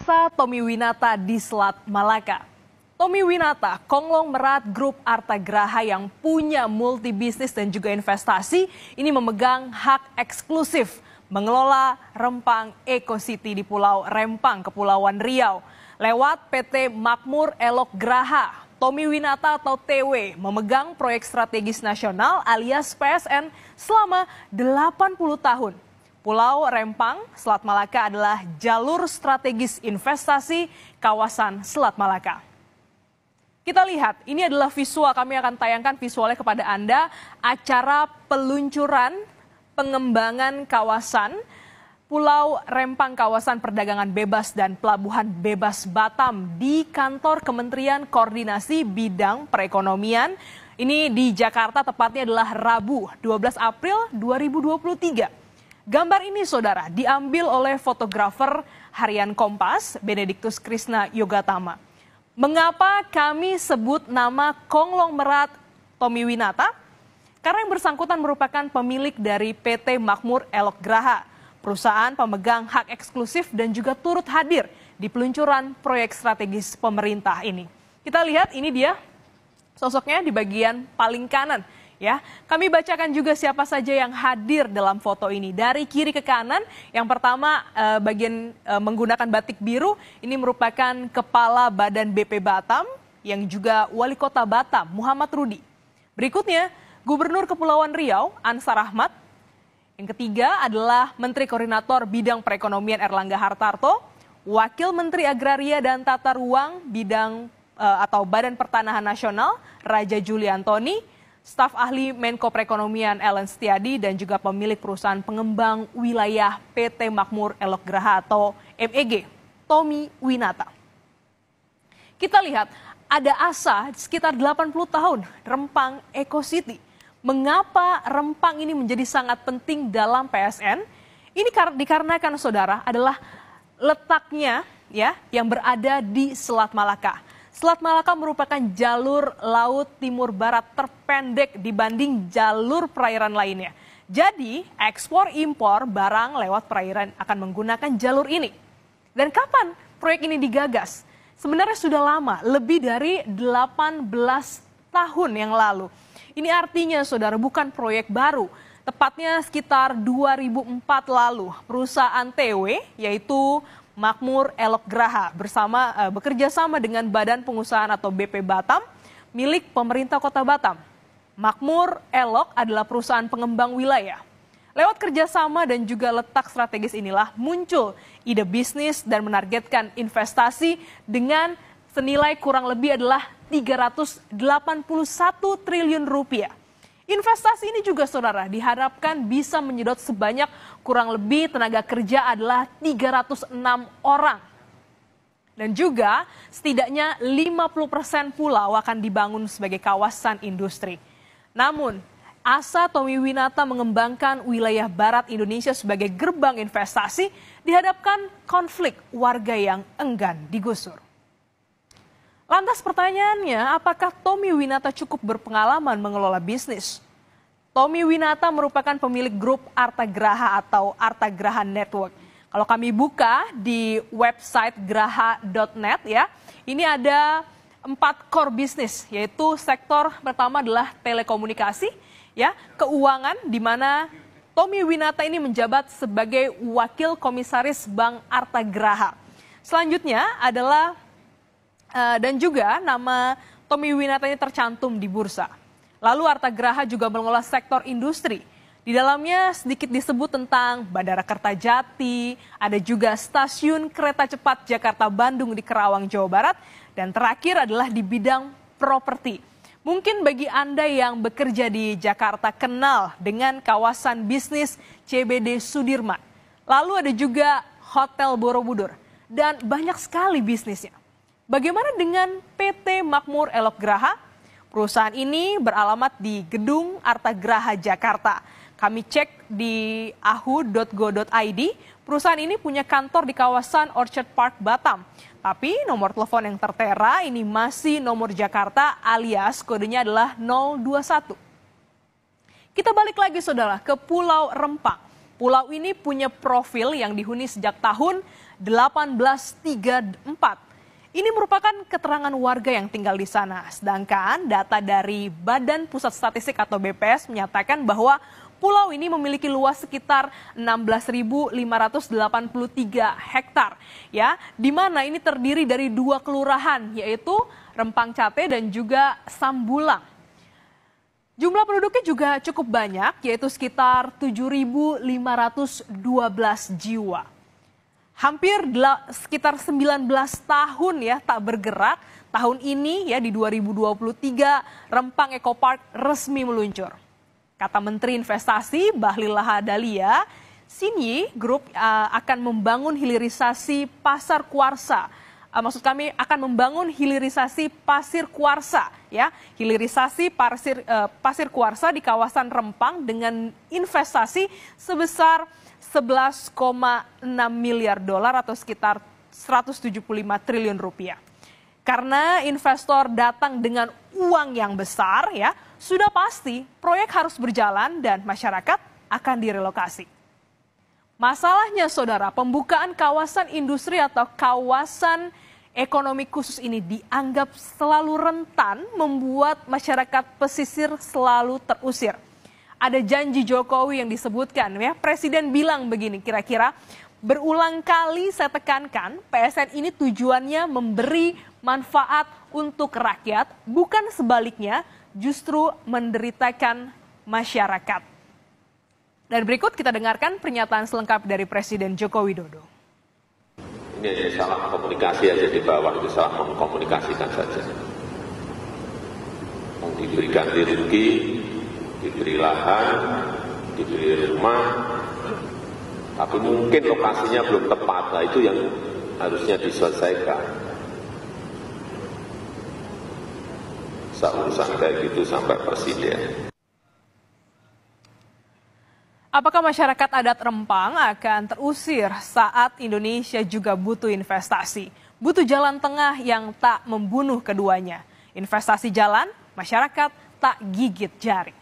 Asa Tommy Winata di Selat Malaka. Tommy Winata, konglomerat grup Artagraha yang punya multi bisnis dan juga investasi, ini memegang hak eksklusif mengelola Rempang Eco City di Pulau Rempang, Kepulauan Riau. Lewat PT Makmur Elok Graha, Tommy Winata atau TW memegang proyek strategis nasional alias PSN selama 80 tahun. Pulau Rempang, Selat Malaka adalah jalur strategis investasi kawasan Selat Malaka. Kita lihat, ini adalah visual, kami akan tayangkan visualnya kepada Anda, acara peluncuran pengembangan kawasan Pulau Rempang, kawasan perdagangan bebas dan pelabuhan bebas Batam di kantor Kementerian Koordinasi Bidang Perekonomian. Ini di Jakarta, tepatnya adalah Rabu 12 April 2023. Gambar ini saudara diambil oleh fotografer harian Kompas, Benediktus Krishna Yogatama. Mengapa kami sebut nama konglomerat Tommy Winata? Karena yang bersangkutan merupakan pemilik dari PT Makmur Elok Graha, perusahaan pemegang hak eksklusif dan juga turut hadir di peluncuran proyek strategis pemerintah ini. Kita lihat ini dia sosoknya di bagian paling kanan. Ya, kami bacakan juga siapa saja yang hadir dalam foto ini. Dari kiri ke kanan, yang pertama bagian menggunakan batik biru, ini merupakan Kepala Badan BP Batam, yang juga Wali Kota Batam, Muhammad Rudi. Berikutnya, Gubernur Kepulauan Riau, Ansar Ahmad. Yang ketiga adalah Menteri Koordinator Bidang Perekonomian Erlangga Hartarto, Wakil Menteri Agraria dan Tata Ruang Bidang atau Badan Pertanahan Nasional, Raja Juli Antoni, staf ahli Menko Perekonomian Ellen Setiadi, dan juga pemilik perusahaan pengembang wilayah PT Makmur Elok Graha atau MEG, Tommy Winata. Kita lihat, ada asa sekitar 80 tahun Rempang Eco City. Mengapa Rempang ini menjadi sangat penting dalam PSN? Ini dikarenakan saudara adalah letaknya ya yang berada di Selat Malaka. Selat Malaka merupakan jalur laut timur barat terpendek dibanding jalur perairan lainnya. Jadi, ekspor impor barang lewat perairan akan menggunakan jalur ini. Dan kapan proyek ini digagas? Sebenarnya sudah lama, lebih dari 18 tahun yang lalu. Ini artinya saudara bukan proyek baru. Tepatnya sekitar 2004 lalu, perusahaan TW yaitu Makmur Elok Graha bekerja sama dengan Badan Pengusahaan atau BP Batam milik pemerintah Kota Batam. Makmur Elok adalah perusahaan pengembang wilayah. Lewat kerjasama dan juga letak strategis inilah muncul ide bisnis dan menargetkan investasi dengan senilai kurang lebih adalah 381 triliun rupiah. Investasi ini juga saudara diharapkan bisa menyedot sebanyak kurang lebih tenaga kerja adalah 306 orang. Dan juga setidaknya 50% pulau akan dibangun sebagai kawasan industri. Namun, asa Tommy Winata mengembangkan wilayah barat Indonesia sebagai gerbang investasi dihadapkan konflik warga yang enggan digusur. Lantas pertanyaannya, apakah Tommy Winata cukup berpengalaman mengelola bisnis? Tommy Winata merupakan pemilik grup Artagraha atau Artagraha Network. Kalau kami buka di website graha.net ya, ini ada 4 core bisnis, yaitu sektor pertama adalah telekomunikasi, ya, keuangan, di mana Tommy Winata ini menjabat sebagai wakil komisaris Bank Artagraha. Selanjutnya adalah dan juga nama Tommy Winata ini tercantum di bursa. Lalu Artagraha juga mengelola sektor industri. Di dalamnya sedikit disebut tentang Bandara Kertajati, ada juga stasiun kereta cepat Jakarta-Bandung di Kerawang, Jawa Barat, dan terakhir adalah di bidang properti. Mungkin bagi Anda yang bekerja di Jakarta kenal dengan kawasan bisnis CBD Sudirman. Lalu ada juga Hotel Borobudur dan banyak sekali bisnisnya. Bagaimana dengan PT Makmur Elok Graha? Perusahaan ini beralamat di Gedung Artagraha Jakarta. Kami cek di ahu.go.id, perusahaan ini punya kantor di kawasan Orchard Park, Batam. Tapi nomor telepon yang tertera ini masih nomor Jakarta alias kodenya adalah 021. Kita balik lagi saudara ke Pulau Rempang. Pulau ini punya profil yang dihuni sejak tahun 1834. Ini merupakan keterangan warga yang tinggal di sana. Sedangkan data dari Badan Pusat Statistik atau BPS menyatakan bahwa pulau ini memiliki luas sekitar 16.583 hektar, ya, di mana ini terdiri dari 2 kelurahan, yaitu Rempang Cate dan juga Sambulang. Jumlah penduduknya juga cukup banyak, yaitu sekitar 7.512 jiwa. Hampir sekitar 19 tahun ya tak bergerak. Tahun ini ya di 2023 Rempang Eco Park resmi meluncur. Kata Menteri Investasi Bahlil Lahadalia, Sinyi Group akan membangun hilirisasi pasar kuarsa. Maksud kami akan membangun hilirisasi pasir kuarsa, ya, hilirisasi pasir kuarsa di kawasan Rempang dengan investasi sebesar 11,6 miliar dolar atau sekitar 175 triliun rupiah. Karena investor datang dengan uang yang besar, ya, sudah pasti proyek harus berjalan dan masyarakat akan direlokasi. Masalahnya saudara, pembukaan kawasan industri atau kawasan ekonomi khusus ini dianggap selalu rentan membuat masyarakat pesisir selalu terusir. Ada janji Jokowi yang disebutkan, ya, Presiden bilang begini, kira-kira berulang kali saya tekankan PSN ini tujuannya memberi manfaat untuk rakyat, bukan sebaliknya justru menderitakan masyarakat. Dan berikut kita dengarkan pernyataan selengkap dari Presiden Joko Widodo. Ini salah komunikasi aja di bawah, itu salah mengkomunikasikan saja. Diberikan rugi, diberi lahan, diberi rumah, tapi mungkin lokasinya belum tepat. Nah, itu yang harusnya diselesaikan. Urusan kayak gitu sampai presiden. Apakah masyarakat adat Rempang akan terusir saat Indonesia juga butuh investasi? Butuh jalan tengah yang tak membunuh keduanya. Investasi jalan, masyarakat tak gigit jari.